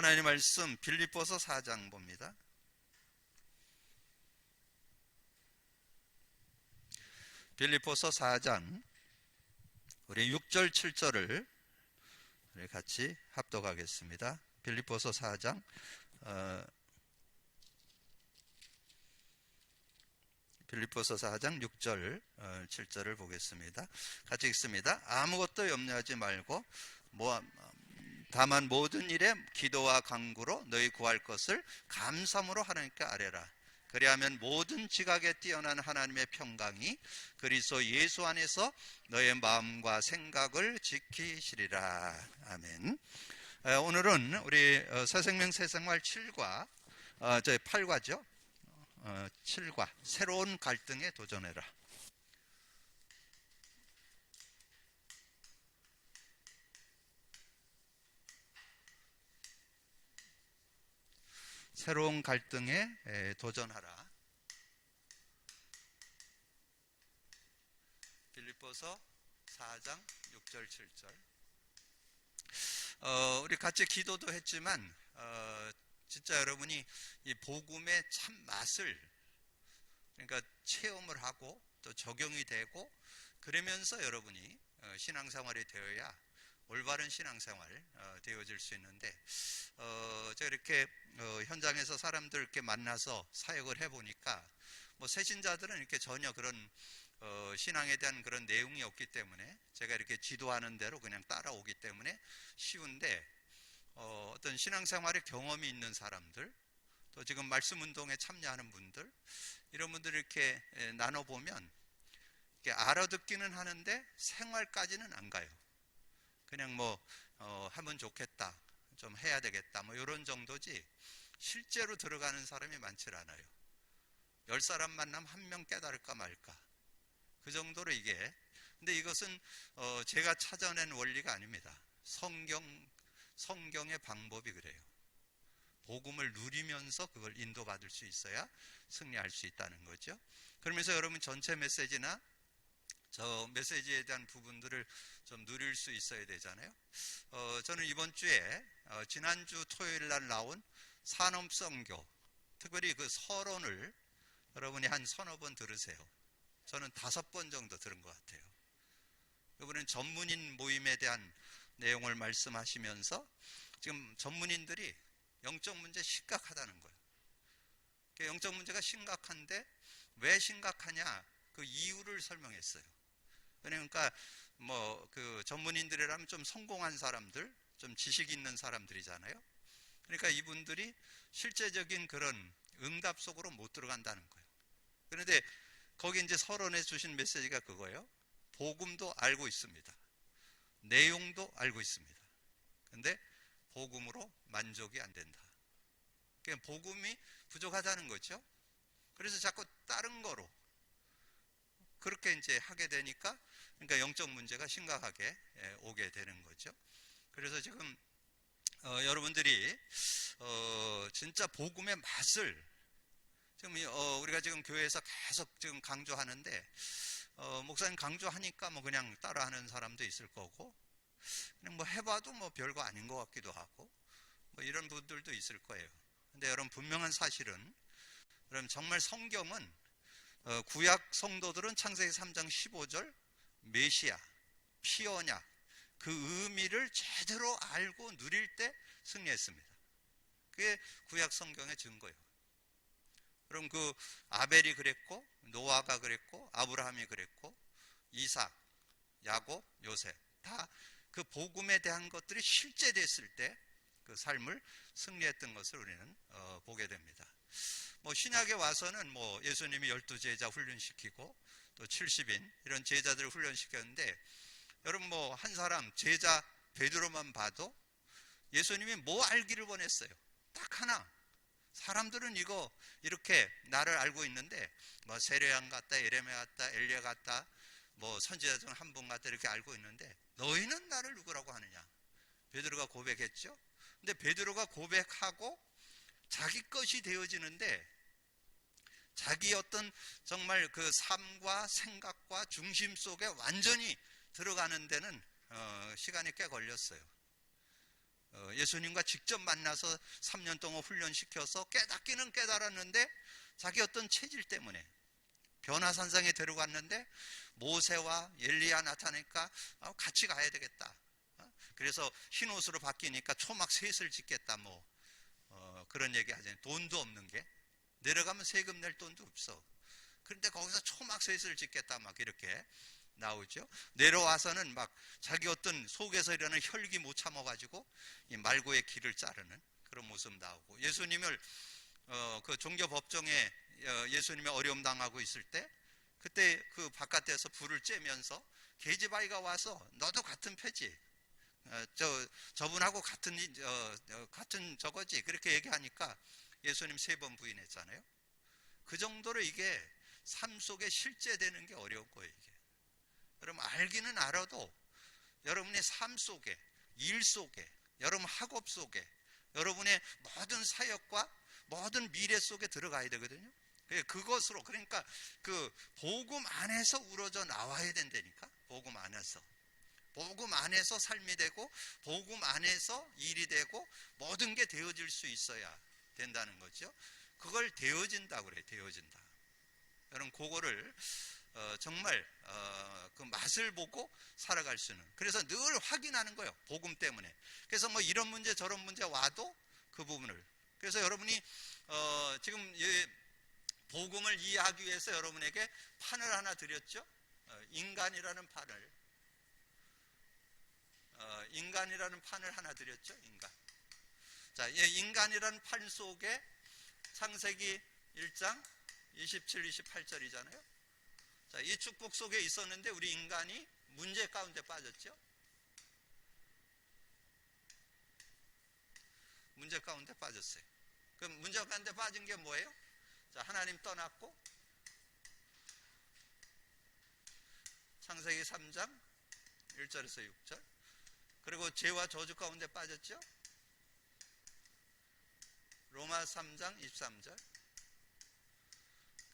하나님의 말씀 빌립보서 4장 봅니다. 빌립보서 4장 우리 6절 7절을 우리 같이 합독하겠습니다. 빌립보서 4장 6절 7절을 보겠습니다. 같이 읽습니다. 아무것도 염려하지 말고 다만 모든 일에 기도와 간구로 너희 구할 것을 감사함으로 하나님께 아뢰라. 그리하면 모든 지각에 뛰어난 하나님의 평강이 그리스도 예수 안에서 너의 마음과 생각을 지키시리라. 아멘. 오늘은 우리 새생명 새생활 7과 8과죠. 7과 새로운 갈등에 도전해라. 새로운 갈등에 도전하라. 빌립보서 4장 6절 7절. 우리 같이 기도도 했지만 진짜 여러분이 이 복음의 참 맛을 그러니까 체험을 하고 또 적용이 되고 그러면서 여러분이 신앙생활이 되어야 올바른 신앙생활 되어질 수 있는데 제가 이렇게 현장에서 사람들 이렇게 만나서 사역을 해보니까 뭐 새신자들은 이렇게 전혀 그런 신앙에 대한 그런 내용이 없기 때문에 제가 이렇게 지도하는 대로 그냥 따라오기 때문에 쉬운데 어떤 신앙생활에 경험이 있는 사람들 또 지금 말씀 운동에 참여하는 분들 이런 분들 이렇게 나눠보면 이렇게 알아듣기는 하는데 생활까지는 안 가요. 그냥 하면 좋겠다, 좀 해야 되겠다, 이런 정도지 실제로 들어가는 사람이 많지 않아요. 10사람 만나면 1명 깨달을까 말까 그 정도로 이게. 근데 이것은 제가 찾아낸 원리가 아닙니다. 성경의 방법이 그래요. 복음을 누리면서 그걸 인도받을 수 있어야 승리할 수 있다는 거죠. 그러면서 여러분 전체 메시지나 저 메시지에 대한 부분들을 좀 누릴 수 있어야 되잖아요. 저는 이번 주에 지난주 토요일 날 나온 산업선교, 특별히 그 서론을 여러분이 한 서너 번 들으세요. 저는 5번 정도 들은 것 같아요. 이번엔 전문인 모임에 대한 내용을 말씀하시면서 지금 전문인들이 영적 문제 심각하다는 거예요. 영적 문제가 심각한데 왜 심각하냐 그 이유를 설명했어요. 그러니까 그 전문인들이라면 좀 성공한 사람들, 좀 지식 있는 사람들이잖아요. 그러니까 이분들이 실제적인 그런 응답 속으로 못 들어간다는 거예요. 그런데 거기 이제 서론에 주신 메시지가 그거예요. 복음도 알고 있습니다. 내용도 알고 있습니다. 근데 복음으로 만족이 안 된다. 그러니까 복음이 부족하다는 거죠. 그래서 자꾸 다른 거로 그렇게 이제 하게 되니까 그러니까 영적 문제가 심각하게 오게 되는 거죠. 그래서 지금 여러분들이 진짜 복음의 맛을 지금 우리가 지금 교회에서 계속 지금 강조하는데 목사님 강조하니까 그냥 따라하는 사람도 있을 거고 그냥 해봐도 별거 아닌 것 같기도 하고 이런 분들도 있을 거예요. 근데 여러분 분명한 사실은 여러분 정말 성경은 구약 성도들은 창세기 3장 15절 메시아, 피언약 그 의미를 제대로 알고 누릴 때 승리했습니다. 그게 구약 성경의 증거예요. 그럼 그 아벨이 그랬고 노아가 그랬고 아브라함이 그랬고 이삭, 야곱, 요셉 다 그 복음에 대한 것들이 실제됐을 때 그 삶을 승리했던 것을 우리는 보게 됩니다. 신약에 와서는 예수님이 12제자 훈련시키고 또 70인 이런 제자들을 훈련시켰는데 여러분 한 사람 제자 베드로만 봐도 예수님이 알기를 원했어요. 딱 하나. 사람들은 이거 이렇게 나를 알고 있는데 세례양 같다, 예레미야 같다, 엘리야 같다, 선지자 중 한 분 같다 이렇게 알고 있는데 너희는 나를 누구라고 하느냐? 베드로가 고백했죠. 근데 베드로가 고백하고 자기 것이 되어지는데 자기 어떤 정말 그 삶과 생각과 중심 속에 완전히 들어가는 데는 시간이 꽤 걸렸어요. 예수님과 직접 만나서 3년 동안 훈련시켜서 깨닫기는 깨달았는데 자기 어떤 체질 때문에 변화산상에 데려갔는데 모세와 엘리야 나타나니까 같이 가야 되겠다. 그래서 흰 옷으로 바뀌니까 초막 셋을 짓겠다. 그런 얘기 하잖아요. 돈도 없는 게 내려가면 세금 낼 돈도 없어. 그런데 거기서 초막 셋을 짓겠다 막 이렇게 나오죠. 내려와서는 막 자기 어떤 속에서 일어나는 혈기 못 참아가지고 이 말고의 길을 자르는 그런 모습 나오고, 예수님을 그 종교 법정에 예수님이 어려움 당하고 있을 때 그때 그 바깥에서 불을 쬐면서 계집아이가 와서 너도 같은 패지, 저분하고 같은 저거지, 그렇게 얘기하니까 예수님 3번 부인했잖아요. 그 정도로 이게 삶 속에 실제되는 게 어려운 거예요. 이게 여러분 알기는 알아도 여러분의 삶 속에, 일 속에, 여러분 학업 속에, 여러분의 모든 사역과 모든 미래 속에 들어가야 되거든요. 그것으로, 그러니까 그 복음 안에서 우러져 나와야 된다니까. 복음 안에서 삶이 되고 복음 안에서 일이 되고 모든 게 되어질 수 있어야 된다는 거죠. 그걸 되어진다고 그래요. 되어진다. 여러분 그거를 정말 그 맛을 보고 살아갈 수 있는, 그래서 늘 확인하는 거예요. 복음 때문에. 그래서 뭐 이런 문제 저런 문제 와도 그 부분을, 그래서 여러분이 지금 이 복음을 이해하기 위해서 여러분에게 판을 하나 드렸죠. 인간이라는 판을 하나 드렸죠. 자, 인간이라는 판 속에 창세기 1장 27, 28절이잖아요. 자, 이 축복 속에 있었는데 우리 인간이 문제 가운데 빠졌죠. 문제 가운데 빠졌어요. 그럼 문제 가운데 빠진 게 뭐예요? 자, 하나님 떠났고, 창세기 3장 1절에서 6절. 그리고 죄와 저주 가운데 빠졌죠. 로마 3장 23절.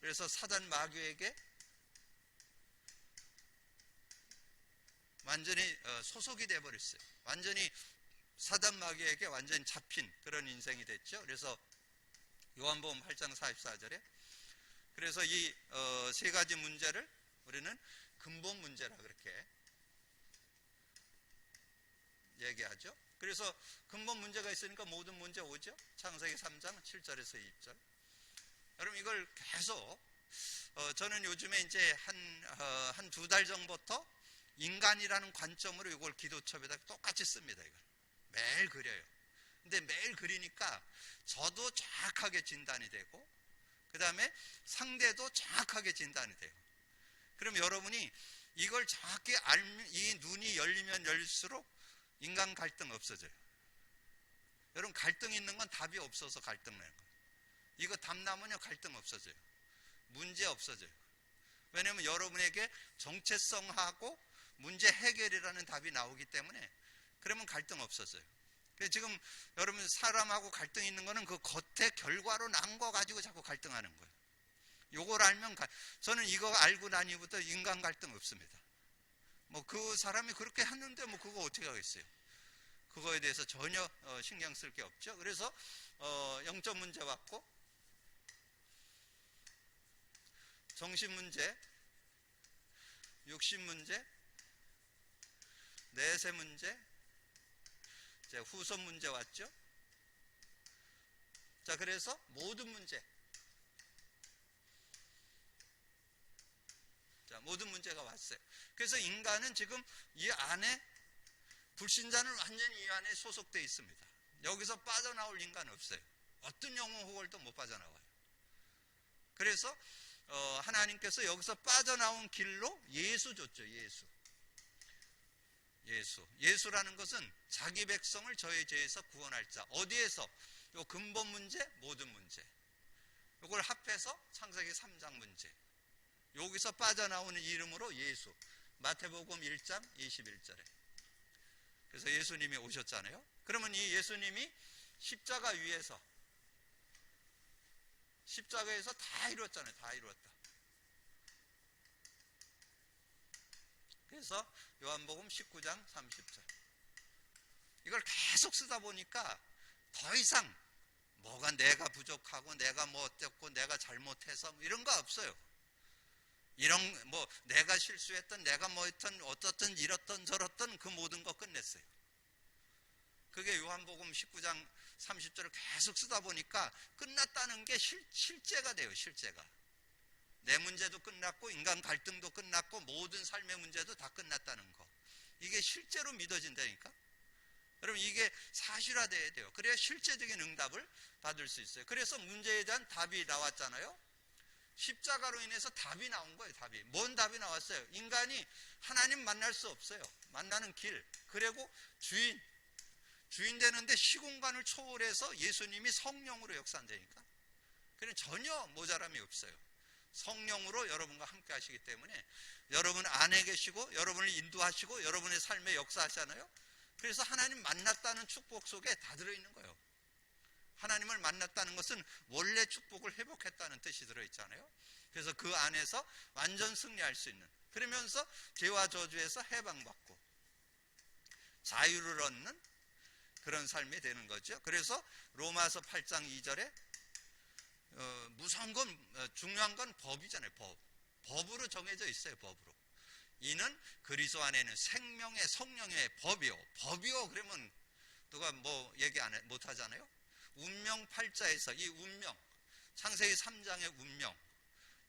그래서 사단 마귀에게 완전히 소속이 돼버렸어요. 완전히 사단 마귀에게 완전히 잡힌 그런 인생이 됐죠. 그래서 요한복음 8장 44절에 그래서 이 3가지 문제를 우리는 근본 문제라 그렇게 얘기하죠. 그래서 근본 문제가 있으니까 모든 문제 오죠. 창세기 3장 7절에서 20절. 여러분 이걸 계속 저는 요즘에 이제 한 2달 전부터 인간이라는 관점으로 이걸 기도첩에다 똑같이 씁니다. 이걸 매일 그려요. 근데 매일 그리니까 저도 정확하게 진단이 되고 그 다음에 상대도 정확하게 진단이 돼요. 그럼 여러분이 이걸 정확히 알면, 이 눈이 열리면 열릴수록 인간 갈등 없어져요. 여러분 갈등 있는 건 답이 없어서 갈등 나는 거예요. 이거 답 나면요 갈등 없어져요. 문제 없어져요. 왜냐하면 여러분에게 정체성하고 문제 해결이라는 답이 나오기 때문에, 그러면 갈등 없어져요. 지금 여러분 사람하고 갈등 있는 거는 그 겉에 결과로 난 거 가지고 자꾸 갈등하는 거예요. 요걸 알면 저는 이거 알고 난 이후부터 인간 갈등 없습니다. 뭐 그 사람이 그렇게 했는데 뭐 그거 어떻게 하겠어요. 그거에 대해서 전혀 신경 쓸 게 없죠. 그래서 영적 문제 왔고, 정신 문제, 육신 문제, 내세 문제, 이제 후손 문제 왔죠. 자, 그래서 모든 문제, 자, 모든 문제가 왔어요. 그래서 인간은 지금 이 안에, 불신자는 완전히 이 안에 소속되어 있습니다. 여기서 빠져나올 인간은 없어요. 어떤 영혼 호걸도 못 빠져나와요. 그래서 하나님께서 여기서 빠져나온 길로 예수 줬죠. 예수라는 것은 자기 백성을 저의 죄에서 구원할 자. 어디에서? 요 근본 문제, 모든 문제. 이걸 합해서 창세기 3장 문제. 여기서 빠져나오는 이름으로 예수. 마태복음 1장 21절에. 그래서 예수님이 오셨잖아요. 그러면 이 예수님이 십자가에서 다 이루었잖아요. 다 이루었다. 그래서 요한복음 19장 30절. 이걸 계속 쓰다 보니까 더 이상 뭐가 내가 부족하고 내가 뭐 어땠고 내가 잘못해서 이런 거 없어요. 이런 뭐 내가 실수했던 내가 뭐 했던 어떻든 이렇든 저렇든 그 모든 거 끝냈어요. 그게 요한복음 19장 30절을 계속 쓰다 보니까 끝났다는 게 실제가 돼요. 실제가. 내 문제도 끝났고 인간 갈등도 끝났고 모든 삶의 문제도 다 끝났다는 거. 이게 실제로 믿어진다니까. 여러분 이게 사실화돼야 돼요. 그래야 실제적인 응답을 받을 수 있어요. 그래서 문제에 대한 답이 나왔잖아요. 십자가로 인해서 답이 나온 거예요. 답이. 뭔 답이 나왔어요? 인간이 하나님 만날 수 없어요. 만나는 길. 그리고 주인 되는데 시공간을 초월해서 예수님이 성령으로 역사한다니까. 그는 전혀 모자람이 없어요. 성령으로 여러분과 함께 하시기 때문에 여러분 안에 계시고 여러분을 인도하시고 여러분의 삶에 역사하시잖아요. 그래서 하나님 만났다는 축복 속에 다 들어있는 거예요. 하나님을 만났다는 것은 원래 축복을 회복했다는 뜻이 들어있잖아요. 그래서 그 안에서 완전 승리할 수 있는, 그러면서 죄와 저주에서 해방받고 자유를 얻는 그런 삶이 되는 거죠. 그래서 로마서 8장 2절에 무서운 건 중요한 건 법이잖아요. 법으로 정해져 있어요. 법으로. 이는 그리스도 안에 있는 생명의 성령의 법이요 그러면 누가 뭐 얘기 못 하잖아요. 운명 8자에서 이 운명, 창세기 3장의 운명,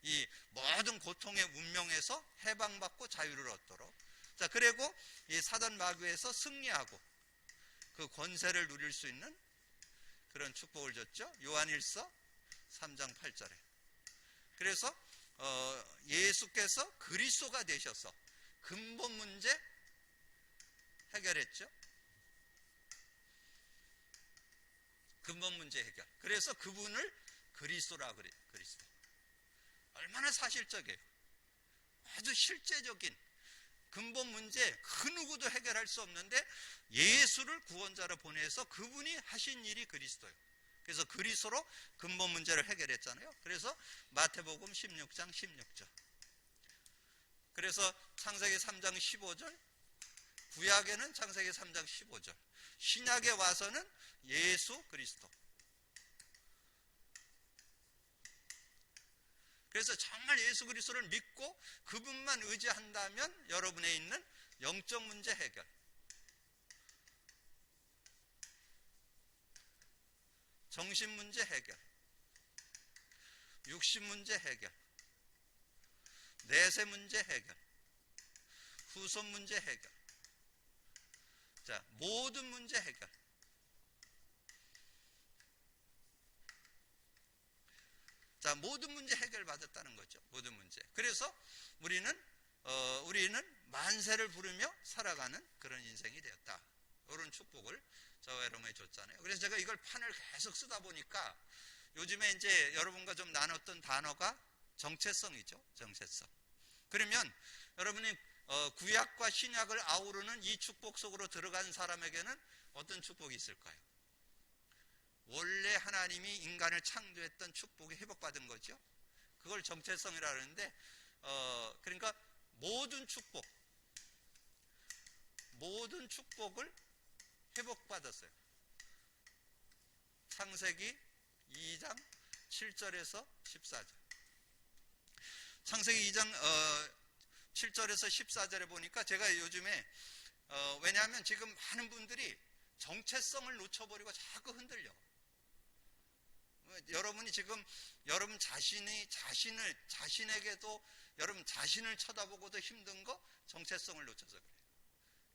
이 모든 고통의 운명에서 해방받고 자유를 얻도록, 자 그리고 이 사단 마귀에서 승리하고 그 권세를 누릴 수 있는 그런 축복을 줬죠. 요한일서 3장 8절에. 그래서 예수께서 그리스도가 되셔서 근본 문제 해결했죠. 근본 문제 해결. 그래서 그분을 그리스도라 그래요. 그리스도. 얼마나 사실적이에요. 아주 실제적인 근본 문제 그 누구도 해결할 수 없는데 예수를 구원자로 보내서 그분이 하신 일이 그리스도예요. 그래서 그리스도로 근본 문제를 해결했잖아요. 그래서 마태복음 16장 16절. 그래서 창세기 3장 15절, 구약에는 창세기 3장 15절, 신약에 와서는 예수 그리스도. 그래서 정말 예수 그리스도를 믿고 그분만 의지한다면 여러분에 있는 영적 문제 해결, 정신 문제 해결, 육신 문제 해결, 내세 문제 해결, 후손 문제 해결, 자 모든 문제 해결. 자 모든 문제 해결받았다는 거죠. 모든 문제. 그래서 우리는 만세를 부르며 살아가는 그런 인생이 되었다. 이런 축복을 저와 여러분이 줬잖아요. 그래서 제가 이걸 판을 계속 쓰다 보니까 요즘에 이제 여러분과 좀 나눴던 단어가 정체성이죠. 정체성. 그러면 여러분이 구약과 신약을 아우르는 이 축복 속으로 들어간 사람에게는 어떤 축복이 있을까요? 원래 하나님이 인간을 창조했던 축복이 회복받은 거죠. 그걸 정체성이라 하는데 그러니까 모든 축복을 회복받았어요. 창세기 2장 7절에서 14절. 창세기 2장 7절에서 14절에 보니까 제가 요즘에 왜냐하면 지금 많은 분들이 정체성을 놓쳐버리고 자꾸 흔들려. 여러분이 지금 여러분 자신에게도 여러분 자신을 쳐다보고도 힘든 거 대해성을 놓쳐서 그래요.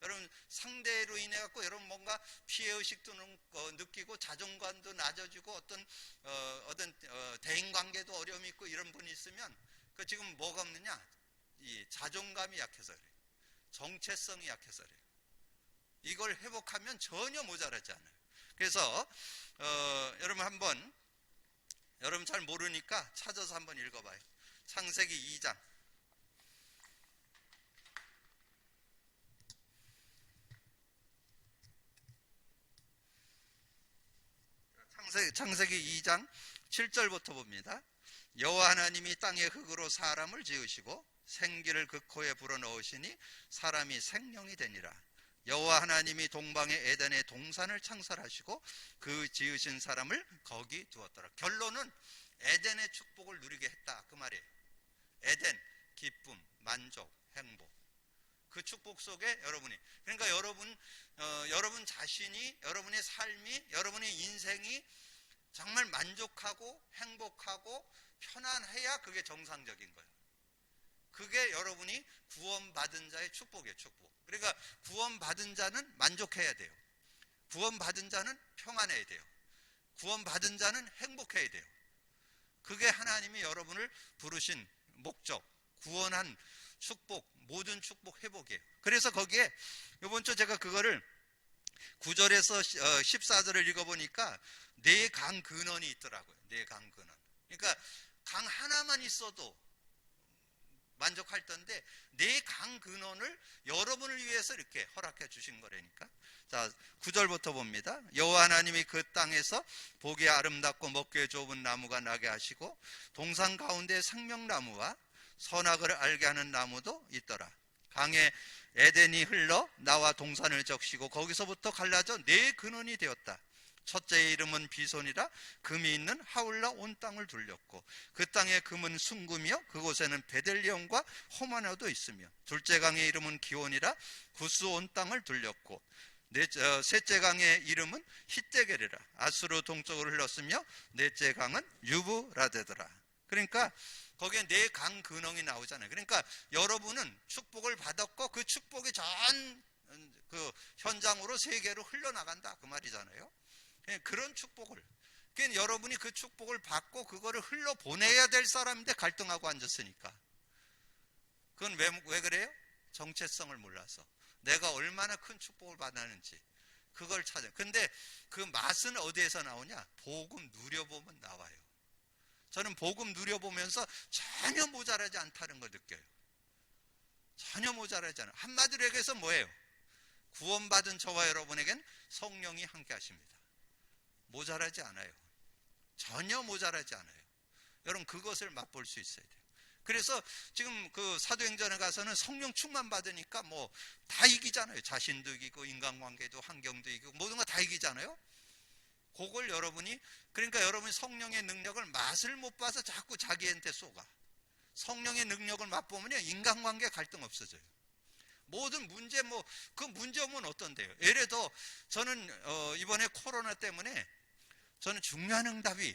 여러분 상대로 인해 갖고 여러분 뭔가 피해의식도 느끼고 자존감도 낮아지고 어떤 대인관계도 어려움이 있고 이런 분이 있으면 그 지금 뭐가 없느냐? 이 자존감이 약해서 그래요. 정체성이 약해서 그래요. 이걸 회복하면 전혀 모자라지 않아요. 그래서 여러분 한번 여러분 잘 모르니까 찾아서 한번 읽어봐요. 창세기 2장. 창세기 2장 7절부터 봅니다. 여호와 하나님이 땅의 흙으로 사람을 지으시고 생기를 그 코에 불어넣으시니 사람이 생명이 되니라. 여호와 하나님이 동방의 에덴의 동산을 창설하시고 그 지으신 사람을 거기 두었더라. 결론은 에덴의 축복을 누리게 했다, 그 말이에요. 에덴, 기쁨, 만족, 행복. 그 축복 속에 여러분이, 그러니까 여러분 자신이, 여러분의 삶이, 여러분의 인생이 정말 만족하고 행복하고 편안해야 그게 정상적인 거예요. 그게 여러분이 구원받은 자의 축복이에요. 축복. 그러니까 구원받은 자는 만족해야 돼요. 구원받은 자는 평안해야 돼요. 구원받은 자는 행복해야 돼요. 그게 하나님이 여러분을 부르신 목적, 구원한 축복, 모든 축복 회복이에요. 그래서 거기에 이번 주 제가 그거를 9절에서 14절을 읽어보니까 네 강 근원이 있더라고요. 네 강 근원. 그러니까 강 하나만 있어도 만족할 텐데 네 강 근원을 여러분을 위해서 이렇게 허락해 주신 거라니까. 자, 9절부터 봅니다. 여호와 하나님이 그 땅에서 보기에 아름답고 먹기에 좋은 나무가 나게 하시고 동산 가운데 생명나무와 선악을 알게 하는 나무도 있더라. 강에 에덴이 흘러 나와 동산을 적시고 거기서부터 갈라져 네 근원이 되었다. 첫째의 이름은 비손이라 금이 있는 하울라 온 땅을 둘렸고 그 땅의 금은 순금이요 그곳에는 베델리엄과 호마노도 있으며 둘째 강의 이름은 기온이라 구스 온 땅을 둘렸고 셋째 강의 이름은 히데겔이라 아수르 동쪽으로 흘렀으며 넷째 강은 유브라데더라. 그러니까 거기에 네 강 근원이 나오잖아요. 그러니까 여러분은 축복을 받았고 그 축복이 전 그 현장으로 세계로 흘러나간다, 그 말이잖아요. 그런 축복을, 그러니까 여러분이 그 축복을 받고 그거를 흘러보내야 될 사람인데 갈등하고 앉았으니까. 그건 왜 그래요? 정체성을 몰라서. 내가 얼마나 큰 축복을 받았는지 그걸 찾아요. 근데 그 맛은 어디에서 나오냐? 복음 누려보면 나와요. 저는 복음 누려보면서 전혀 모자라지 않다는 걸 느껴요. 전혀 모자라지 않아요. 한마디로 얘기해서 뭐예요? 구원받은 저와 여러분에겐 성령이 함께 하십니다. 모자라지 않아요. 전혀 모자라지 않아요. 여러분 그것을 맛볼 수 있어야 돼요. 그래서 지금 그 사도행전에 가서는 성령 충만 받으니까 뭐 다 이기잖아요. 자신도 이기고 인간관계도 환경도 이기고 모든 거 다 이기잖아요. 그걸 여러분이, 그러니까 여러분이 성령의 능력을 맛을 못 봐서 자꾸 자기한테 쏘가. 성령의 능력을 맛보면요 인간관계 갈등 없어져요. 모든 문제, 그 문제 오면 어떤데요? 예를 들어 저는 이번에 코로나 때문에 저는 중요한 응답이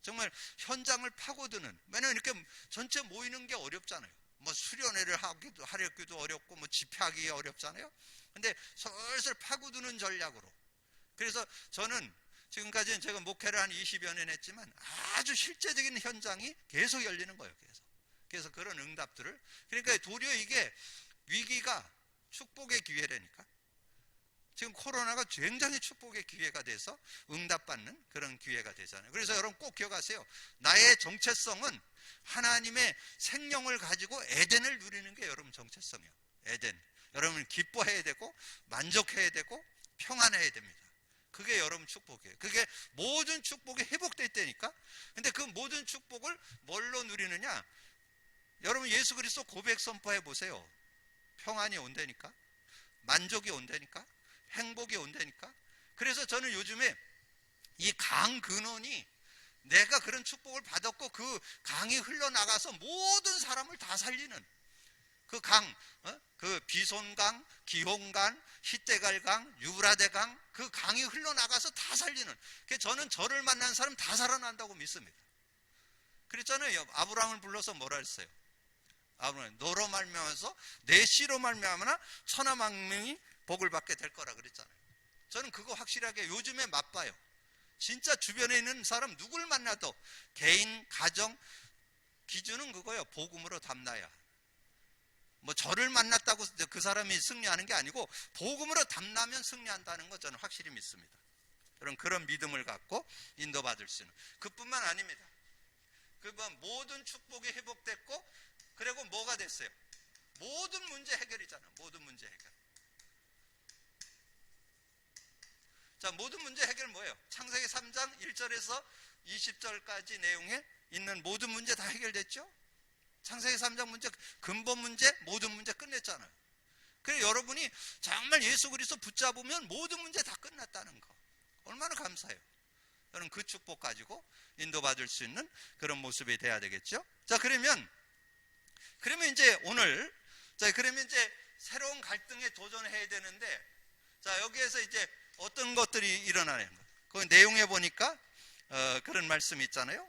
정말 현장을 파고드는, 왜냐면 이렇게 전체 모이는 게 어렵잖아요. 수련회를 하기도 어렵고 집회하기 어렵잖아요. 근데 슬슬 파고드는 전략으로. 그래서 저는 지금까지는 제가 목회를 한 20여 년 했지만 아주 실제적인 현장이 계속 열리는 거예요. 그래서 그런 응답들을, 그러니까 도리어 이게 위기가 축복의 기회라니까. 지금 코로나가 굉장히 축복의 기회가 돼서 응답받는 그런 기회가 되잖아요. 그래서 여러분 꼭 기억하세요. 나의 정체성은 하나님의 생명을 가지고 에덴을 누리는 게 여러분 정체성이에요. 에덴. 여러분 기뻐해야 되고 만족해야 되고 평안해야 됩니다. 그게 여러분 축복이에요. 그게 모든 축복이 회복될 때니까. 근데 그 모든 축복을 뭘로 누리느냐? 여러분 예수 그리스도 고백 선포해 보세요. 평안이 온다니까, 만족이 온다니까, 행복이 온다니까. 그래서 저는 요즘에 이 강 근원이, 내가 그런 축복을 받았고 그 강이 흘러나가서 모든 사람을 다 살리는 그 강, 그 비손강, 기홍강, 히데갈강, 유브라데강, 그 강이 흘러나가서 다 살리는, 저는 저를 만난 사람 다 살아난다고 믿습니다. 그랬잖아요. 아브라함을 불러서 뭐라 했어요? 아브라함, 너로 말미암아서 내 씨로 말미암아 천하만명이 복을 받게 될 거라 그랬잖아요. 저는 그거 확실하게 요즘에 맛봐요. 진짜 주변에 있는 사람 누굴 만나도 개인, 가정 기준은 그거예요. 복음으로 담나야. 저를 만났다고 그 사람이 승리하는 게 아니고 복음으로 담나면 승리한다는 거 저는 확실히 믿습니다. 여러분 그런 믿음을 갖고 인도받을 수 있는, 그뿐만 아닙니다. 모든 축복이 회복됐고, 그리고 뭐가 됐어요? 모든 문제 해결이잖아. 모든 문제 해결. 자, 모든 문제 해결 뭐예요? 창세기 3장 1절에서 20절까지 내용에 있는 모든 문제 다 해결됐죠? 창세기 3장 문제, 근본 문제, 모든 문제 끝냈잖아요. 그래 여러분이 정말 예수 그리스도 붙잡으면 모든 문제 다 끝났다는 거. 얼마나 감사해요. 여러분 그 축복 가지고 인도받을 수 있는 그런 모습이 돼야 되겠죠. 자, 그러면 이제 오늘, 자, 그러면 이제 새로운 갈등에 도전해야 되는데, 자, 여기에서 이제 어떤 것들이 일어나는 거예요. 그 내용에 보니까 그런 말씀이 있잖아요.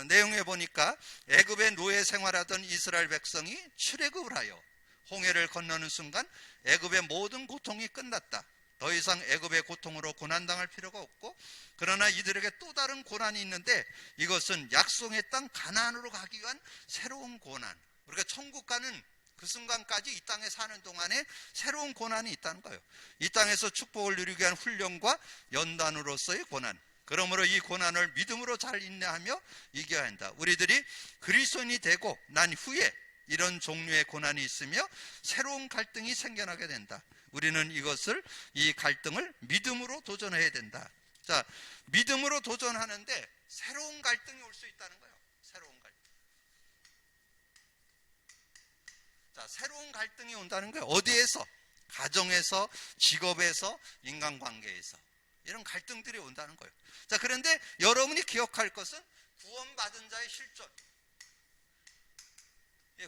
내용에 보니까 애굽의 노예 생활하던 이스라엘 백성이 출애굽을 하여 홍해를 건너는 순간 애굽의 모든 고통이 끝났다. 더 이상 애굽의 고통으로 고난당할 필요가 없고, 그러나 이들에게 또 다른 고난이 있는데 이것은 약속의 땅 가나안으로 가기 위한 새로운 고난. 우리가 천국 가는 그 순간까지 이 땅에 사는 동안에 새로운 고난이 있다는 거예요. 이 땅에서 축복을 누리기 위한 훈련과 연단으로서의 고난. 그러므로 이 고난을 믿음으로 잘 인내하며 이겨야 한다. 우리들이 그리스도인이 되고 난 후에 이런 종류의 고난이 있으며 새로운 갈등이 생겨나게 된다. 우리는 이 갈등을 믿음으로 도전해야 된다. 자, 믿음으로 도전하는데 새로운 갈등이 올 수 있다는 거예요. 새로운 갈등. 자, 새로운 갈등이 온다는 거예요. 어디에서? 가정에서, 직업에서, 인간관계에서. 이런 갈등들이 온다는 거예요. 자, 그런데 여러분이 기억할 것은 구원받은 자의 실존.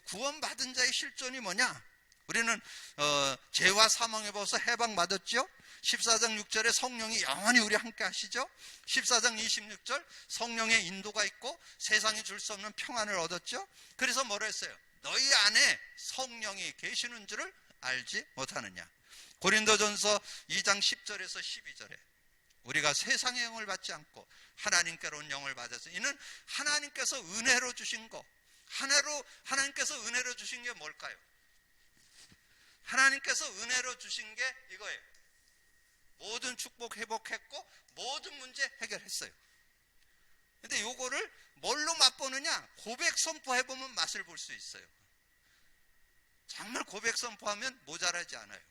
구원받은 자의 실존이 뭐냐? 우리는 죄와 사망에 벌써 해방받았죠. 14장 6절에 성령이 영원히 우리 함께 하시죠. 14장 26절 성령의 인도가 있고 세상이 줄 수 없는 평안을 얻었죠. 그래서 뭐라 했어요? 너희 안에 성령이 계시는 줄을 알지 못하느냐. 고린도전서 2장 10절에서 12절에 우리가 세상의 영을 받지 않고 하나님께로 온 영을 받아서, 이는 하나님께서 은혜로 주신 거. 하나님께서 은혜로 주신 게 뭘까요? 하나님께서 은혜로 주신 게 이거예요. 모든 축복 회복했고 모든 문제 해결했어요. 근데 요거를 뭘로 맛보느냐? 고백 선포해보면 맛을 볼 수 있어요. 정말 고백 선포하면 모자라지 않아요.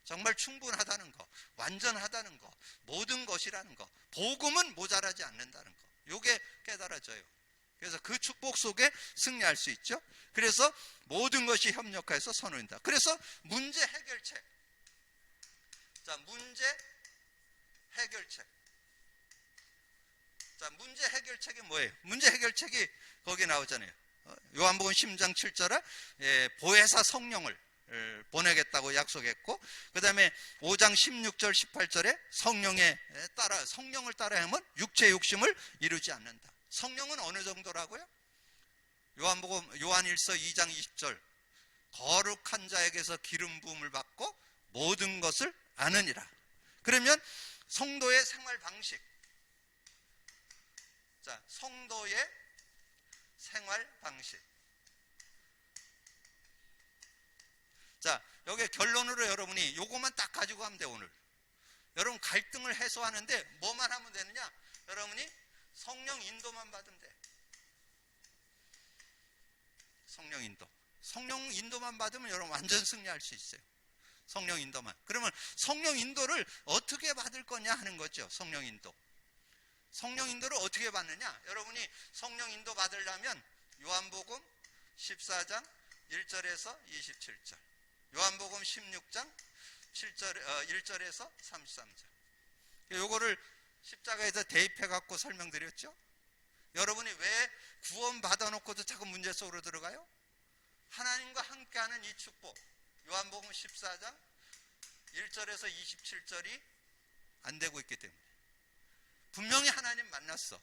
정말 충분하다는 거, 완전하다는 거, 모든 것이라는 거, 복음은 모자라지 않는다는 거, 요게 깨달아져요. 그래서 그 축복 속에 승리할 수 있죠. 그래서 모든 것이 협력해서 선언한다. 그래서 문제 해결책. 자, 문제 해결책. 자, 문제 해결책이 뭐예요? 문제 해결책이 거기 나오잖아요. 요한복음 10장 7절에 보혜사 성령을 보내겠다고 약속했고, 그 다음에 5장 16절 18절에 성령을 따라하면 육체의 욕심을 이루지 않는다. 성령은 어느 정도라고요? 요한일서 2장 20절 거룩한 자에게서 기름 부음을 받고 모든 것을 아느니라. 그러면 성도의 생활 방식. 자, 성도의 생활 방식. 자, 여기 결론으로 여러분이 요거만 딱 가지고 가면 돼. 오늘 여러분 갈등을 해소하는데 뭐만 하면 되느냐? 여러분이 성령 인도만 받으면 돼. 성령 인도만 받으면 여러분 완전 승리할 수 있어요. 성령 인도만. 그러면 성령 인도를 어떻게 받을 거냐 하는 거죠. 성령 인도를 어떻게 받느냐? 여러분이 성령 인도 받으려면 요한복음 14장 1절에서 27절, 요한복음 16장 1절에서 33절. 요거를 십자가에서 대입해 갖고 설명드렸죠. 여러분이 왜 구원 받아놓고도 자꾸 문제 속으로 들어가요? 하나님과 함께하는 이 축복, 요한복음 14장 1절에서 27절이 안 되고 있기 때문에. 분명히 하나님 만났어.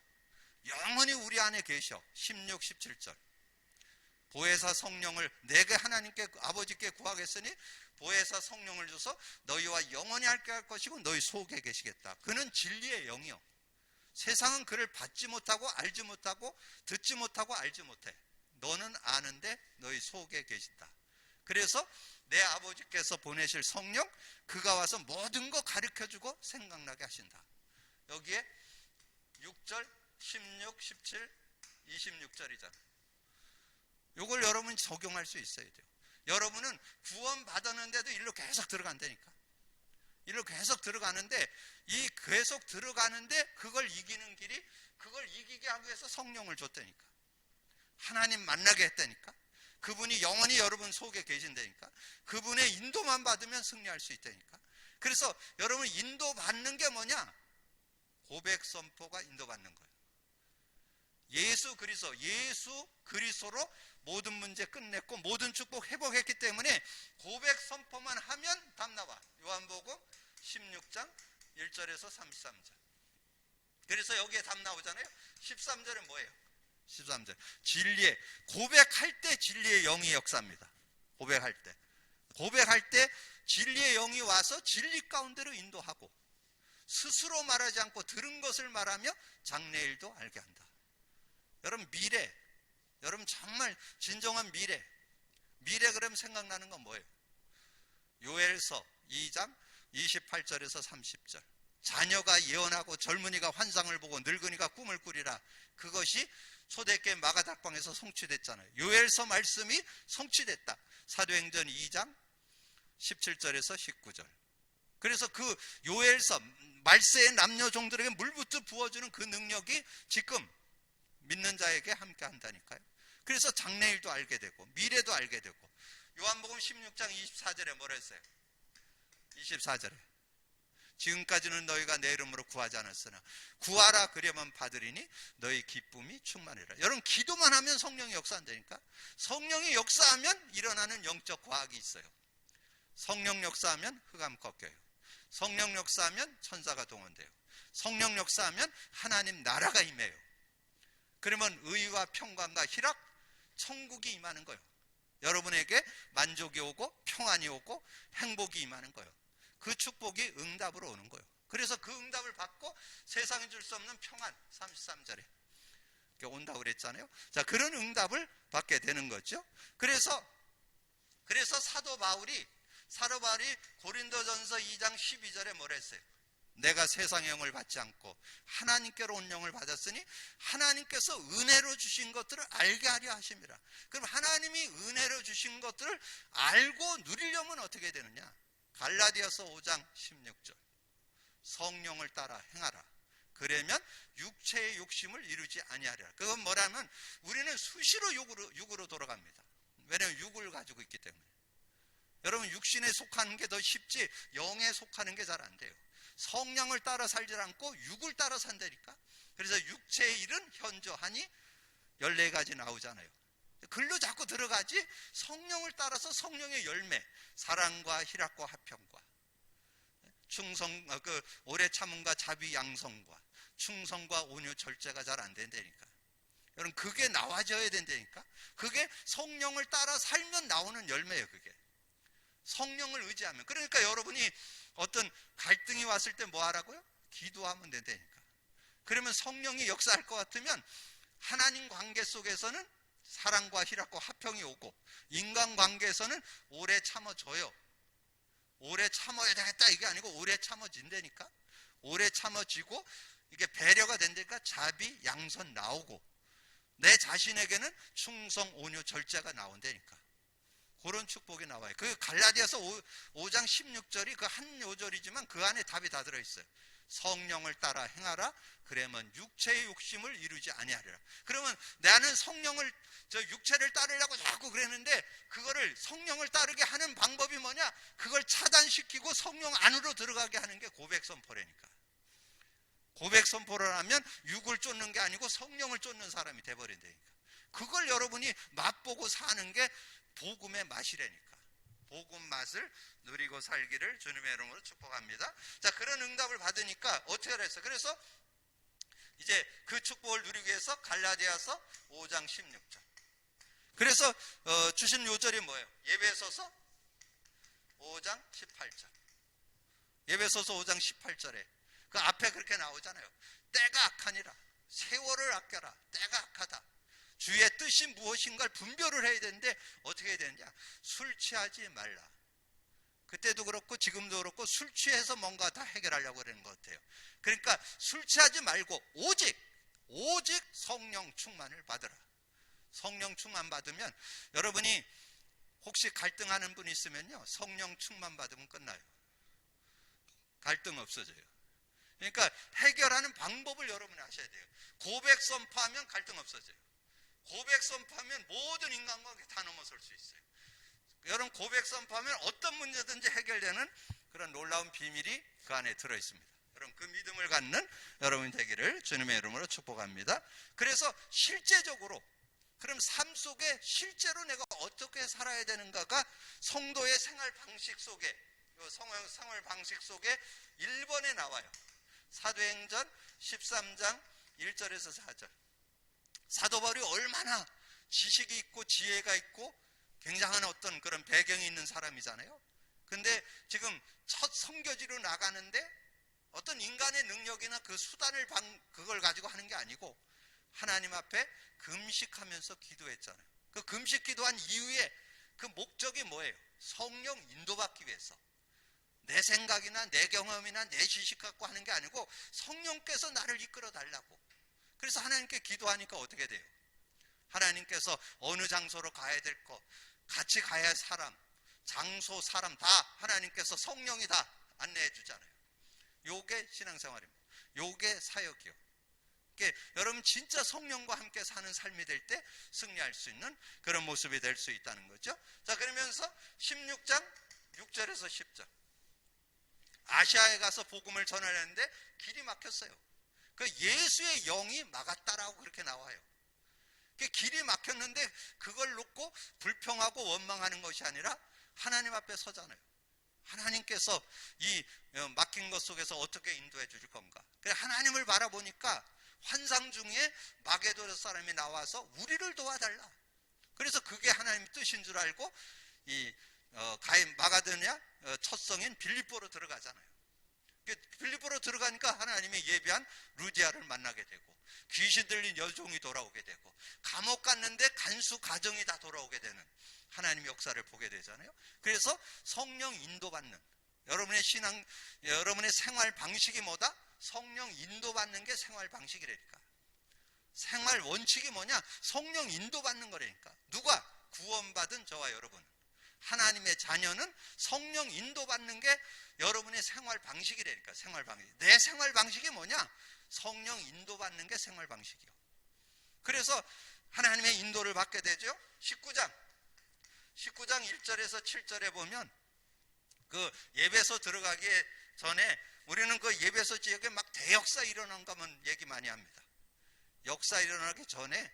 영원히 우리 안에 계셔. 16, 17절. 보혜사 성령을 내게 하나님께 아버지께 구하겠으니 보혜사 성령을 줘서 너희와 영원히 함께 할 것이고 너희 속에 계시겠다. 그는 진리의 영이요. 세상은 그를 받지 못하고 알지 못하고 듣지 못하고 알지 못해. 너는 아는데 너희 속에 계신다. 그래서 내 아버지께서 보내실 성령, 그가 와서 모든 거 가르쳐주고 생각나게 하신다. 여기에 6절, 16, 17, 26절이잖아. 이걸 여러분이 적용할 수 있어야 돼요. 여러분은 구원 받았는데도 일로 계속 들어간다니까. 일로 계속 들어가는데, 이 계속 들어가는데 그걸 이기는 길이, 그걸 이기게 하기 위해서 성령을 줬다니까. 하나님 만나게 했다니까. 그분이 영원히 여러분 속에 계신다니까. 그분의 인도만 받으면 승리할 수 있다니까. 그래서 여러분 인도받는 게 뭐냐? 고백 선포가 인도받는 거예요. 예수 그리스도로 모든 문제 끝냈고 모든 축복 회복했기 때문에 고백 선포만 하면 답 나와. 요한복음 16장 1절에서 33절. 그래서 여기에 답 나오잖아요. 13절은 뭐예요? 13절. 진리의, 고백할 때 진리의 영이 역사합니다. 고백할 때 진리의 영이 와서 진리 가운데로 인도하고 스스로 말하지 않고 들은 것을 말하며 장래일도 알게 한다. 여러분 미래, 여러분 정말 진정한 미래 그러면 생각나는 건 뭐예요? 요엘서 2장 28절에서 30절. 자녀가 예언하고 젊은이가 환상을 보고 늙은이가 꿈을 꾸리라. 그것이 초대교회 마가닥방에서 성취됐잖아요. 요엘서 말씀이 성취됐다. 사도행전 2장 17절에서 19절. 그래서 그 요엘서 말세의 남녀 종들에게 물부터 부어주는 그 능력이 지금 믿는 자에게 함께 한다니까요. 그래서 장래일도 알게 되고 미래도 알게 되고. 요한복음 16장 24절에 뭐라 했어요? 24절에 지금까지는 너희가 내 이름으로 구하지 않았으나 구하라 그려면 받으리니 너희 기쁨이 충만해라. 여러분 기도만 하면 성령이 역사한다니까. 성령이 역사하면 일어나는 영적 과학이 있어요. 성령 역사하면 흑암 꺾여요. 성령 역사하면 천사가 동원돼요. 성령 역사하면 하나님 나라가 임해요. 그러면 의와 평강과 희락, 천국이 임하는 거예요. 여러분에게 만족이 오고 평안이 오고 행복이 임하는 거예요. 그 축복이 응답으로 오는 거예요. 그래서 그 응답을 받고 세상에 줄 수 없는 평안, 33절에 온다고 그랬잖아요. 자, 그런 응답을 받게 되는 거죠. 그래서 사도 바울이 고린도전서 2장 12절에 뭐라 했어요? 내가 세상의 영을 받지 않고 하나님께로 온 영을 받았으니 하나님께서 은혜로 주신 것들을 알게 하려 하심이라. 그럼 하나님이 은혜로 주신 것들을 알고 누리려면 어떻게 되느냐? 갈라디아서 5장 16절. 성령을 따라 행하라. 그러면 육체의 욕심을 이루지 아니하리라. 그건 뭐라면 우리는 수시로 육으로 돌아갑니다. 왜냐하면 육을 가지고 있기 때문에. 여러분 육신에 속하는 게 더 쉽지 영에 속하는 게 잘 안 돼요. 성령을 따라 살지 않고 육을 따라 산다니까. 그래서 육체의 일은 현저하니 14가지 나오잖아요. 글로 자꾸 들어가지 성령을 따라서 성령의 열매, 사랑과 희락과 화평과 충성, 오래 참음과 자비 양성과 충성과 온유 절제가 잘 안 된다니까. 여러분 그게 나와져야 된다니까. 그게 성령을 따라 살면 나오는 열매예요. 그게 성령을 의지하면. 그러니까 여러분이 어떤 갈등이 왔을 때 뭐 하라고요? 기도하면 된다니까. 그러면 성령이 역사할 것 같으면 하나님 관계 속에서는 사랑과 희락과 화평이 오고 인간관계에서는 오래 참아줘요. 오래 참아야 되겠다 이게 아니고 오래 참아진다니까. 오래 참아지고 이게 배려가 된다니까. 자비 양선 나오고 내 자신에게는 충성 온유 절제가 나온다니까. 그런 축복이 나와요. 그 갈라디아서 5장 16절이 그 한 요절이지만 그 안에 답이 다 들어있어요. 성령을 따라 행하라. 그러면 육체의 욕심을 이루지 아니하리라. 그러면 나는 육체를 따르려고 자꾸 그랬는데 그거를 성령을 따르게 하는 방법이 뭐냐? 그걸 차단시키고 성령 안으로 들어가게 하는 게 고백 선포라니까. 고백 선포를 하면 육을 쫓는 게 아니고 성령을 쫓는 사람이 돼버린다니까. 그걸 여러분이 맛보고 사는 게 복음의 맛이라니까. 복음 맛을 누리고 살기를 주님의 이름으로 축복합니다. 자, 그런 응답을 받으니까 어떻게 하랬어? 그래서 이제 그 축복을 누리기 위해서 갈라디아서 5장 16절. 그래서 주신 요절이 뭐예요? 예배소서 5장 18절. 예배소서 5장 18절에 그 앞에 그렇게 나오잖아요. 때가 악하니라. 세월을 아껴라. 때가 악하다. 주의 뜻이 무엇인가를 분별을 해야 되는데 어떻게 해야 되느냐? 술 취하지 말라. 그때도 그렇고 지금도 그렇고 술 취해서 뭔가 다 해결하려고 그러는 것 같아요. 그러니까 술 취하지 말고 오직 성령 충만을 받으라. 성령 충만 받으면 여러분이 혹시 갈등하는 분 있으면요, 성령 충만 받으면 끝나요. 갈등 없어져요. 그러니까 해결하는 방법을 여러분이 아셔야 돼요. 고백 선포하면 갈등 없어져요. 고백 선포하면 모든 인간관계 다 넘어설 수 있어요. 여러분, 고백 선포하면 어떤 문제든지 해결되는 그런 놀라운 비밀이 그 안에 들어있습니다. 여러분, 그 믿음을 갖는 여러분이 되기를 주님의 이름으로 축복합니다. 그래서 실제적으로, 그럼 삶 속에 실제로 내가 어떻게 살아야 되는가가 성도의 생활 방식 속에, 생활 방식 속에 1번에 나와요. 사도행전 13장 1절에서 4절. 사도 바울이 얼마나 지식이 있고 지혜가 있고 굉장한 어떤 그런 배경이 있는 사람이잖아요. 근데 지금 첫 선교지로 나가는데 어떤 인간의 능력이나 그 수단을 그걸 가지고 하는 게 아니고 하나님 앞에 금식하면서 기도했잖아요. 그 금식 기도한 이후에 그 목적이 뭐예요? 성령 인도받기 위해서. 내 생각이나 내 경험이나 내 지식 갖고 하는 게 아니고 성령께서 나를 이끌어 달라고. 그래서 하나님께 기도하니까 어떻게 돼요? 하나님께서 어느 장소로 가야 될 것, 같이 가야 할 사람, 장소, 사람 다 하나님께서 성령이 다 안내해 주잖아요. 요게 신앙생활입니다. 요게 사역이요. 그러니까 여러분 진짜 성령과 함께 사는 삶이 될 때 승리할 수 있는 그런 모습이 될 수 있다는 거죠. 자, 그러면서 16장 6절에서 10절. 아시아에 가서 복음을 전하려는데 길이 막혔어요. 그 예수의 영이 막았다라고 그렇게 나와요. 길이 막혔는데 그걸 놓고 불평하고 원망하는 것이 아니라 하나님 앞에 서잖아요. 하나님께서 이 막힌 것 속에서 어떻게 인도해 주실 건가. 그래, 하나님을 바라보니까 환상 중에 마게도르 사람이 나와서 우리를 도와달라. 그래서 그게 하나님의 뜻인 줄 알고 이 마가도냐 첫 성인 빌립보로 들어가잖아요. 빌립보로 들어가니까 하나님의 예비한 루디아를 만나게 되고 귀신 들린 여종이 돌아오게 되고 감옥 갔는데 간수 가정이 다 돌아오게 되는 하나님의 역사를 보게 되잖아요. 그래서 성령 인도받는 여러분의 신앙, 여러분의 생활 방식이 뭐다? 성령 인도받는 게 생활 방식이라니까. 생활 원칙이 뭐냐? 성령 인도받는 거라니까. 누가? 구원받은 저와 여러분. 하나님의 자녀는 성령 인도받는 게 여러분의 생활 방식이라니까. 생활 방식. 내 생활 방식이 뭐냐? 성령 인도받는 게 생활 방식이요. 그래서 하나님의 인도를 받게 되죠. 19장 1절에서 7절에 보면 그 예배소 들어가기 전에 우리는 그 예배소 지역에 막 대역사 일어난 것만 얘기 많이 합니다. 역사 일어나기 전에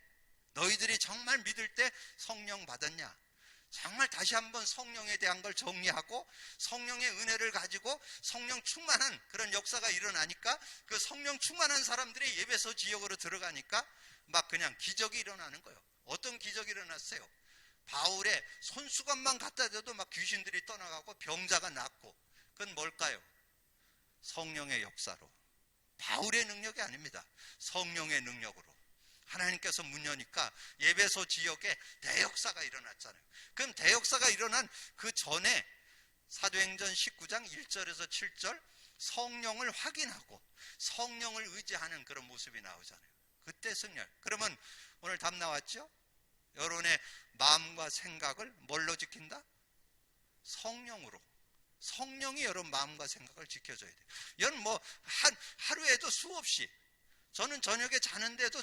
너희들이 정말 믿을 때 성령 받았냐? 정말 다시 한번 성령에 대한 걸 정리하고 성령의 은혜를 가지고 성령 충만한 그런 역사가 일어나니까 그 성령 충만한 사람들이 예배소 지역으로 들어가니까 막 그냥 기적이 일어나는 거예요. 어떤 기적이 일어났어요? 바울의 손수건만 갖다 대도 막 귀신들이 떠나가고 병자가 낫고. 그건 뭘까요? 성령의 역사로. 바울의 능력이 아닙니다. 성령의 능력으로. 하나님께서 문 여니까 예배소 지역에 대역사가 일어났잖아요. 그럼 대역사가 일어난 그 전에 사도행전 19장 1절에서 7절 성령을 확인하고 성령을 의지하는 그런 모습이 나오잖아요. 그때 승리할. 그러면 오늘 답 나왔죠? 여러분의 마음과 생각을 뭘로 지킨다? 성령으로. 성령이 여러분 마음과 생각을 지켜줘야 돼요. 이건 뭐 하루에도 수없이 저는 저녁에 자는데도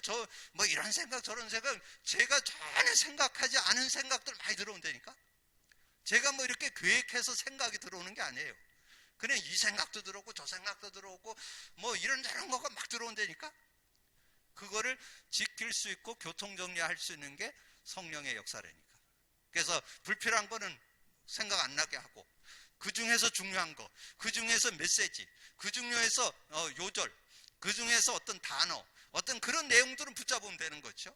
뭐 이런 생각 저런 생각 제가 전혀 생각하지 않은 생각들 많이 들어온다니까. 제가 뭐 이렇게 계획해서 생각이 들어오는 게 아니에요. 그냥 이 생각도 들어오고 저 생각도 들어오고 뭐 이런저런 거가 막 들어온다니까. 그거를 지킬 수 있고 교통정리할 수 있는 게 성령의 역사라니까. 그래서 불필요한 거는 생각 안 나게 하고 그 중에서 중요한 거, 그 중에서 메시지, 그 중에서 요절, 그 중에서 어떤 단어, 어떤 그런 내용들은 붙잡으면 되는 거죠.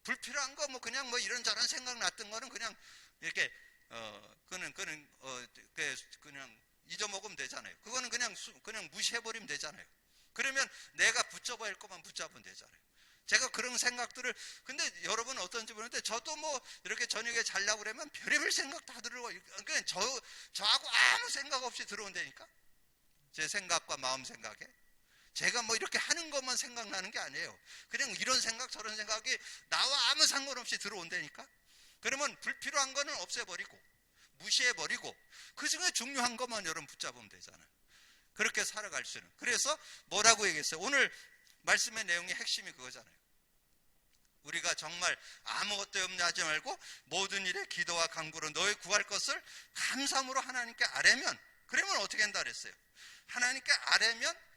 불필요한 거 뭐 그냥 뭐 이런저런 생각 났던 거는 그냥 이렇게 그냥 잊어먹으면 되잖아요. 그거는 그냥 무시해버리면 되잖아요. 그러면 내가 붙잡아야 할 것만 붙잡으면 되잖아요. 제가 그런 생각들을, 근데 여러분은 어떤지 모르는데 저도 뭐 이렇게 저녁에 자려고 그러면 별의별 생각 다 들어오고, 그냥 저하고 아무 생각 없이 들어온다니까. 제 생각과 마음 생각에. 제가 뭐 이렇게 하는 것만 생각나는 게 아니에요. 그냥 이런 생각 저런 생각이 나와 아무 상관없이 들어온다니까. 그러면 불필요한 거는 없애버리고 무시해버리고 그 중에 중요한 것만 여러분 붙잡으면 되잖아요. 그렇게 살아갈 수 있는. 그래서 뭐라고 얘기했어요? 오늘 말씀의 내용의 핵심이 그거잖아요. 우리가 정말 아무것도 염려하지 말고 모든 일에 기도와 간구로 너희 구할 것을 감사함으로 하나님께 아뢰면, 그러면 어떻게 한다 그랬어요? 하나님께 아뢰면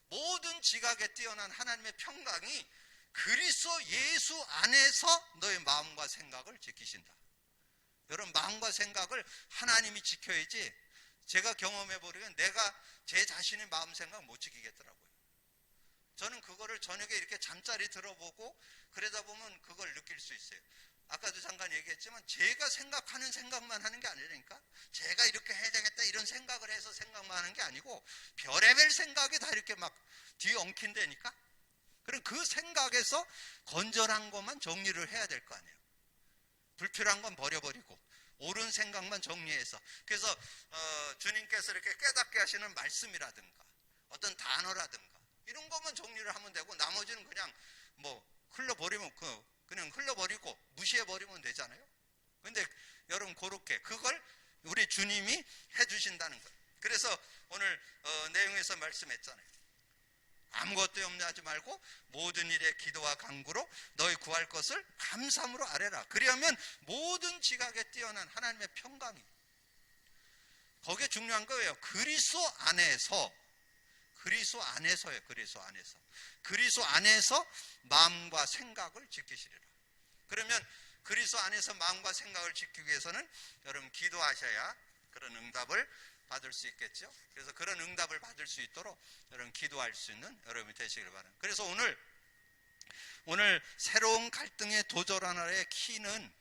모든 지각에 뛰어난 하나님의 평강이 그리스도 예수 안에서 너의 마음과 생각을 지키신다. 여러분, 마음과 생각을 하나님이 지켜야지, 제가 경험해보면 내가 제 자신의 마음 생각 못 지키겠더라고요. 저는 그거를 저녁에 이렇게 잠자리 들어보고 그러다 보면 그걸 느낄 수 있어요. 아까도 잠깐 얘기했지만 제가 생각하는 생각만 하는 게 아니라니까, 제가 이렇게 해야 되겠다 이런 생각을 해서 생각만 하는 게 아니고 별의별 생각이 다 이렇게 막 뒤엉킨다니까. 그럼 그 생각에서 건전한 것만 정리를 해야 될 거 아니에요. 불필요한 건 버려버리고 옳은 생각만 정리해서. 그래서 주님께서 이렇게 깨닫게 하시는 말씀이라든가 어떤 단어라든가 이런 것만 정리를 하면 되고, 나머지는 그냥 뭐 흘러버리면 그냥 흘러버리고 무시해버리면 되잖아요. 근데 여러분, 그렇게 그걸 우리 주님이 해주신다는 거예요. 그래서 오늘 내용에서 말씀했잖아요. 아무것도 염려하지 말고 모든 일에 기도와 간구로 너희 구할 것을 감사함으로 아뢰라. 그리하면 모든 지각에 뛰어난 하나님의 평강이, 거기에 중요한 거예요. 그리스도 안에서, 그리스도 안에서예요. 그리스도 안에서 마음과 생각을 지키시리라. 그러면 그리스도 안에서 마음과 생각을 지키기 위해서는 여러분 기도하셔야 그런 응답을 받을 수 있겠죠. 그래서 그런 응답을 받을 수 있도록 여러분 기도할 수 있는 여러분이 되시길 바랍니다. 그래서 오늘 새로운 갈등에 도전하나의 키는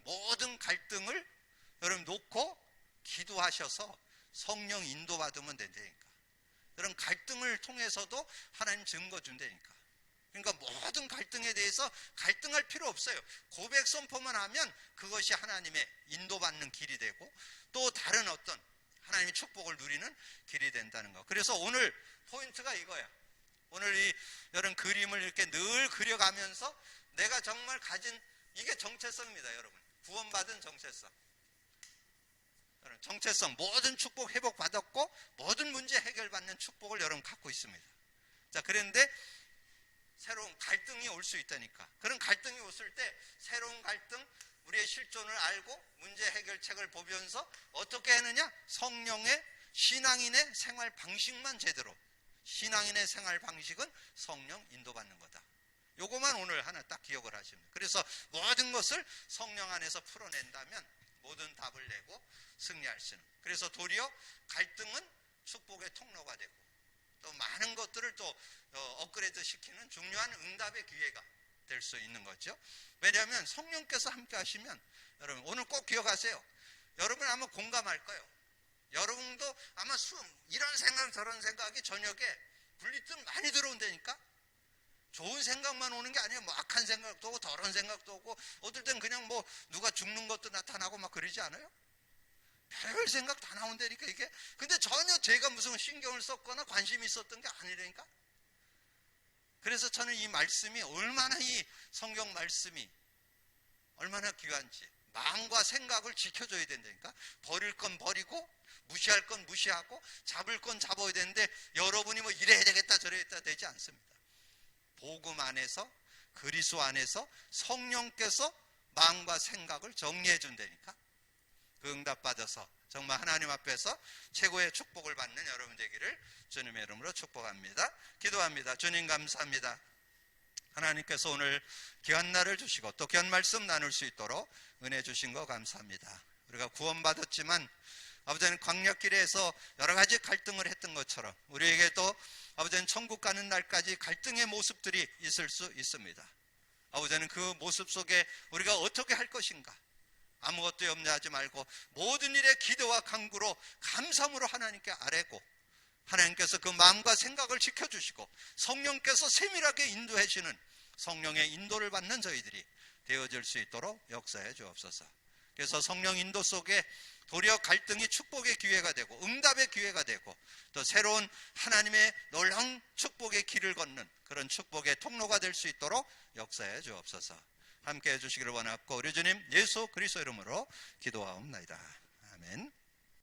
모든 갈등을 여러분 놓고 기도하셔서 성령 인도받으면 된다니까. 그런 갈등을 통해서도 하나님 증거 준다니까. 그러니까 모든 갈등에 대해서 갈등할 필요 없어요. 고백 선포만 하면 그것이 하나님의 인도받는 길이 되고 또 다른 어떤 하나님의 축복을 누리는 길이 된다는 거. 그래서 오늘 포인트가 이거야. 오늘 이 여러분 그림을 이렇게 늘 그려가면서 내가 정말 가진, 이게 정체성입니다. 여러분, 구원받은 정체성. 정체성, 모든 축복 회복받았고 모든 문제 해결받는 축복을 여러분 갖고 있습니다. 자, 그런데 새로운 갈등이 올 수 있다니까. 그런 갈등이 왔을 때 새로운 갈등, 우리의 실존을 알고 문제 해결책을 보면서 어떻게 하느냐? 성령의 신앙인의 생활 방식만 제대로, 신앙인의 생활 방식은 성령 인도받는 거다. 요거만 오늘 하나 딱 기억을 하십니다. 그래서 모든 것을 성령 안에서 풀어낸다면 모든 답을 내고 승리할 수 있는. 그래서 도리어 갈등은 축복의 통로가 되고 또 많은 것들을 또 업그레이드 시키는 중요한 응답의 기회가 될 수 있는 거죠. 왜냐하면 성령께서 함께 하시면, 여러분 오늘 꼭 기억하세요. 여러분 아마 공감할 거예요. 여러분도 아마 이런 생각 저런 생각이 저녁에 분리점 많이 들어온다니까. 좋은 생각만 오는 게 아니에요. 뭐 악한 생각도 오고 더러운 생각도 오고 어떨 땐 그냥 뭐 누가 죽는 것도 나타나고 막 그러지 않아요? 별별 생각 다 나온다니까 이게. 근데 전혀 제가 무슨 신경을 썼거나 관심이 있었던 게 아니라니까. 그래서 저는 이 말씀이 얼마나, 이 성경 말씀이 얼마나 귀한지, 마음과 생각을 지켜줘야 된다니까. 버릴 건 버리고 무시할 건 무시하고 잡을 건 잡아야 되는데 여러분이 뭐 이래야 되겠다 저래야 되겠다 되지 않습니다. 복음 안에서, 그리스도 안에서 성령께서 마음과 생각을 정리해 준다니까. 그 응답 받아서 정말 하나님 앞에서 최고의 축복을 받는 여러분 되기를 주님의 이름으로 축복합니다. 기도합니다. 주님 감사합니다. 하나님께서 오늘 귀한 날을 주시고 또 귀한 말씀 나눌 수 있도록 은혜 주신 거 감사합니다. 우리가 구원받았지만 아버지는 광야길에서 여러 가지 갈등을 했던 것처럼 우리에게도 아버지는 천국 가는 날까지 갈등의 모습들이 있을 수 있습니다. 아버지는 그 모습 속에 우리가 어떻게 할 것인가, 아무것도 염려하지 말고 모든 일에 기도와 간구로 감사함으로 하나님께 아뢰고, 하나님께서 그 마음과 생각을 지켜주시고 성령께서 세밀하게 인도해 주시는 성령의 인도를 받는 저희들이 되어질 수 있도록 역사해 주옵소서. 그래서 성령 인도 속에 도리어 갈등이 축복의 기회가 되고 응답의 기회가 되고 또 새로운 하나님의 놀라운 축복의 길을 걷는 그런 축복의 통로가 될 수 있도록 역사해 주옵소서. 함께 해주시기를 원하고 우리 주님 예수 그리스도 이름으로 기도하옵나이다. 아멘.